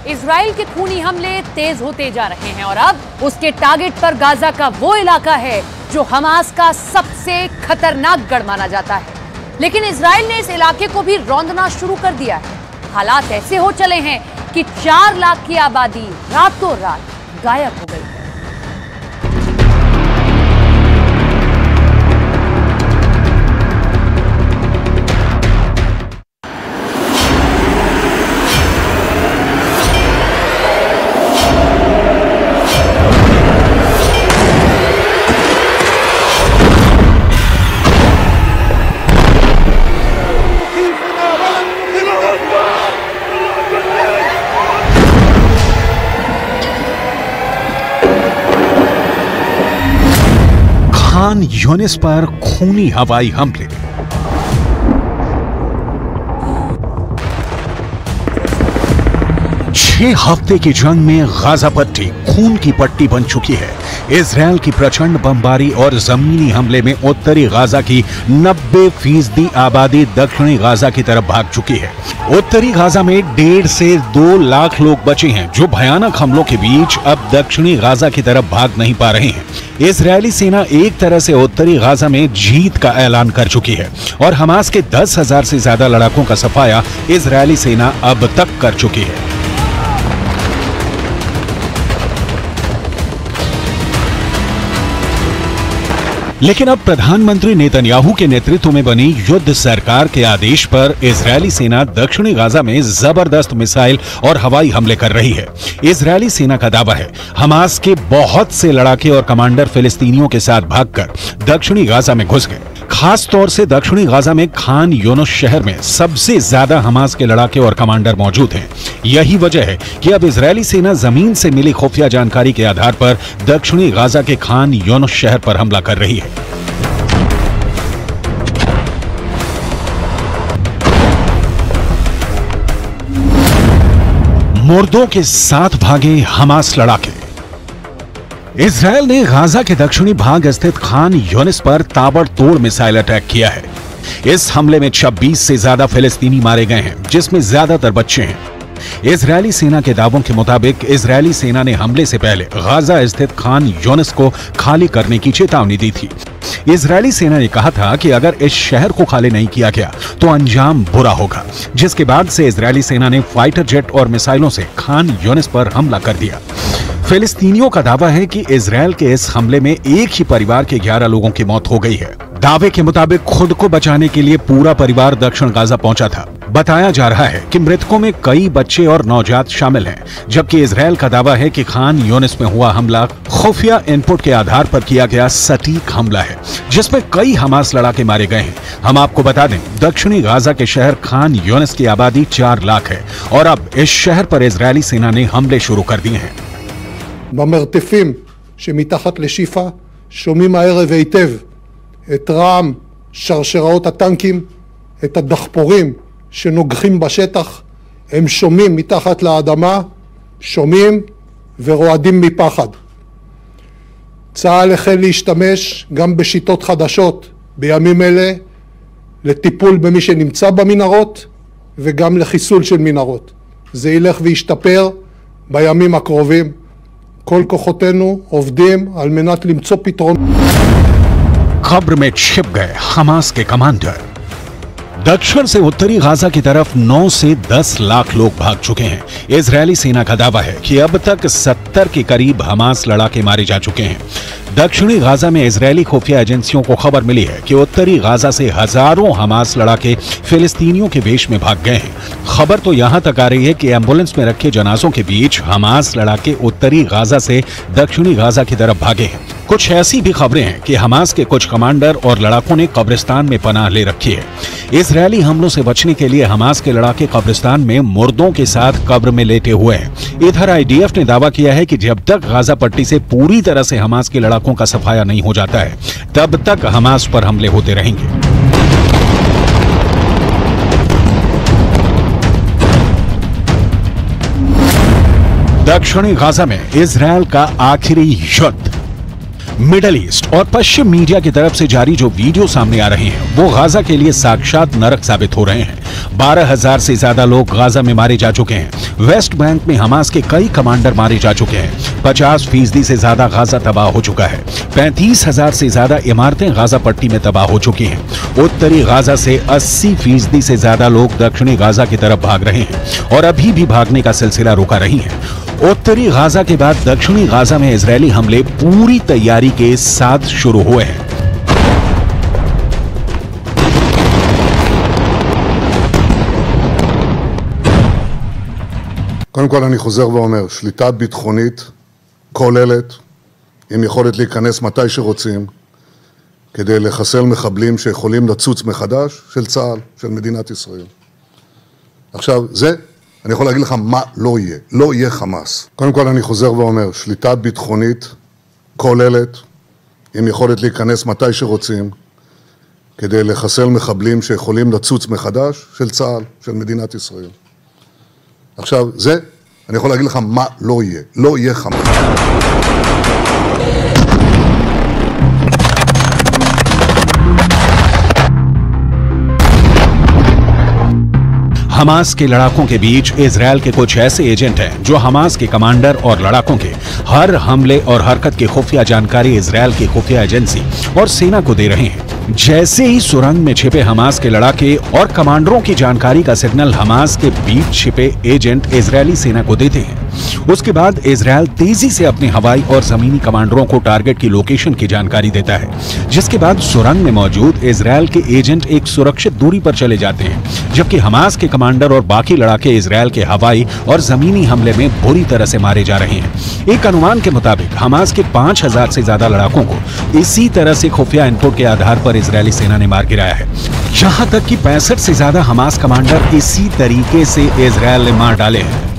Israel के खूनी हमले तेज होते जा रहे हैं और अब उसके टारगेट पर गाजा का वो इलाका है जो हमास का सबसे खतरनाक गढ़ माना जाता है। लेकिन इजराइल ने इस इलाके को भी रौंदना शुरू कर दिया है। हालात ऐसे हो चले हैं कि 4 लाख की आबादी रातों रात गायब हो गई है। खान यूनिस पर खूनी हवाई हमले। छह हफ्ते की जंग में गाजा पट्टी खून की पट्टी बन चुकी है। इजराइल की प्रचंड बमबारी और जमीनी हमले में उत्तरी गाजा की 90% आबादी दक्षिणी गाजा की तरफ भाग चुकी है। उत्तरी गाजा में 1.5 से 2 लाख लोग बचे हैं जो भयानक हमलों के बीच अब दक्षिणी गाजा की तरफ भाग नहीं पा रहे हैं। इजरायली सेना एक तरह से उत्तरी गाजा में जीत का ऐलान कर चुकी है और हमास के 10,000 से ज्यादा लड़ाकों का सफाया इजरायली सेना अब तक कर चुकी है। लेकिन अब प्रधानमंत्री नेतन्याहू के नेतृत्व में बनी युद्ध सरकार के आदेश पर इजरायली सेना दक्षिणी गाजा में जबरदस्त मिसाइल और हवाई हमले कर रही है। इजरायली सेना का दावा है हमास के बहुत से लड़ाके और कमांडर फिलिस्तीनियों के साथ भागकर दक्षिणी गाजा में घुस गए। खास तौर से दक्षिणी गाजा में खान यूनिस शहर में सबसे ज्यादा हमास के लड़ाके और कमांडर मौजूद हैं। यही वजह है कि अब इजरायली सेना जमीन से मिली खुफिया जानकारी के आधार पर दक्षिणी गाजा के खान यूनिस शहर पर हमला कर रही है। मुर्दों के साथ भागे हमास लड़ाके। इजरायल ने गाजा के दक्षिणी भाग स्थित खान यूनिस पर ताबड़तोड़ मिसाइल अटैक किया है। इस हमले में 26 से ज्यादा फिलिस्तीनी मारे गए हैं जिसमें ज्यादातर बच्चे हैं। इजरायली सेना के दावों के मुताबिक इजरायली सेना ने हमले से पहले गाजा स्थित खान यूनिस को खाली करने की चेतावनी दी थी। इजरायली सेना ने कहा था कि अगर इस शहर को खाली नहीं किया गया तो अंजाम बुरा होगा, जिसके बाद से इजरायली सेना ने फाइटर जेट और मिसाइलों से खान यूनिस पर हमला कर दिया। फिलिस्तीनियों का दावा है कि इजरायल के इस हमले में एक ही परिवार के 11 लोगों की मौत हो गई है। दावे के मुताबिक खुद को बचाने के लिए पूरा परिवार दक्षिण गाजा पहुंचा था। बताया जा रहा है कि मृतकों में कई बच्चे और नवजात शामिल हैं, जबकि इजरायल का दावा है कि खान यूनिस में हुआ हमला खुफिया इनपुट के आधार पर किया गया सटीक हमला है, जिसमें कई हमास लड़ाके मारे गए हैं। हम आपको बता दें, दक्षिणी गाजा के शहर खान यूनिस की आबादी 4 लाख है और अब इस शहर पर इजरायली सेना ने हमले शुरू कर दिए हैं। במרתפים שמתחת לשיפה שומעים הערב היטב את רעם שרשראות הטנקים, את הדחפורים שנוגחים בשטח. הם שומעים מתחת לאדמה, שומעים ורועדים מפחד. צה"ל החל להשתמש גם בשיטות חדשות בימים אלה לטיפול במי שנמצא במנהרות וגם לחיסול של מנהרות. זה ילך וישתפר בימים הקרובים. כל כוחותינו עובדים על מנת למצוא פתרון. खबर में छिप गए हमास के कमांडर। दक्षिण से उत्तरी गाजा की तरफ 9 से 10 लाख लोग भाग चुके हैं। इजरायली सेना का दावा है कि अब तक 70 के करीब हमास लड़ाके मारे जा चुके हैं। दक्षिणी गाजा में इजरायली खुफिया एजेंसियों को खबर मिली है कि उत्तरी गाजा से हजारों हमास लड़ाके फिलिस्तीनियों के वेश में भाग गए हैं। खबर तो यहां तक आ रही है कि एम्बुलेंस में रखे जनाजों के बीच हमास लड़ाके उत्तरी गाजा से दक्षिणी गाजा की तरफ भागे हैं। कुछ ऐसी भी खबरें हैं कि हमास के कुछ कमांडर और लड़ाकों ने कब्रिस्तान में पनाह ले रखी है। इजरायली हमलों से बचने के लिए हमास के लड़ाके कब्रिस्तान में मुर्दों के साथ कब्र में लेटे हुए हैं। इधर आईडीएफ ने दावा किया है कि जब तक गाजा पट्टी से पूरी तरह से हमास के लड़ाकों का सफाया नहीं हो जाता है, तब तक हमास पर हमले होते रहेंगे। दक्षिणी गाजा में इजरायल का आखिरी युद्ध। मिडल ईस्ट और पश्चिम मीडिया की तरफ से जारी जो वीडियो सामने आ रहे हैं वो गाजा के लिए साक्षात नरक साबित हो रहे हैं। 12,000 से ज्यादा लोग गाजा में मारे जा चुके हैं। वेस्ट बैंक में हमास के कई कमांडर मारे जा चुके हैं। 50% से ज्यादा गाजा तबाह हो चुका है। 35,000 से ज्यादा इमारतें गाजा पट्टी में तबाह हो चुकी हैं। उत्तरी गाजा से 80% से ज्यादा लोग दक्षिणी गाजा की तरफ भाग रहे हैं और अभी भी भागने का सिलसिला रुका नहीं है। उत्तरी गाजा के बाद दक्षिणी गाजा में इजरायली हमले पूरी तैयारी के साथ शुरू हुए हैं। קודם כל אני חוזר ואומר, שליטה ביטחונית כוללת עם יכולת להיכנס מתי שרוצים כדי לחסל מחבלים שיכולים לצוץ מחדש של צה"ל, של מדינת ישראל. עכשיו, אני יכול להגיד לך מה לא יהיה. לא יהיה חמאס. קודם כל אני חוזר ואומר, שליטה ביטחונית כוללת עם יכולת להיכנס מתי שרוצים כדי לחסל מחבלים שיכולים לצוץ מחדש של צה"ל, של מדינת ישראל. עכשיו, אני יכול להגיד לך מה לא יהיה. לא יהיה חמאס. हमास के लड़ाकों के बीच इजरायल के कुछ ऐसे एजेंट हैं जो हमास के कमांडर और लड़ाकों के हर हमले और हरकत की खुफिया जानकारी इजरायल की खुफिया एजेंसी और सेना को दे रहे हैं। जैसे ही सुरंग में छिपे हमास के लड़ाके और कमांडरों की जानकारी का सिग्नल हमास के बीच छिपे एजेंट इजरायली सेना को देते हैं, उसके बाद इजरायल तेजी से अपने हवाई और जमीनी कमांडरों को टारगेट की लोकेशन की जानकारी देता है, जिसके बाद सुरंग में मौजूद इजरायल के एजेंट एक सुरक्षित दूरी पर चले जाते हैं, जबकि हमास के कमांडर और बाकी लड़ाके इजरायल के हवाई और जमीनी हमले में बुरी तरह से मारे जा रहे हैं। एक अनुमान के मुताबिक हमास के 5,000 से ज्यादा लड़ाकों को इसी तरह से खुफिया इनपुट के आधार पर इजरायली सेना ने मार गिराया है। यहां तक कि 65 से ज्यादा हमास कमांडर इसी तरीके से इजरायल ने मार डाले हैं।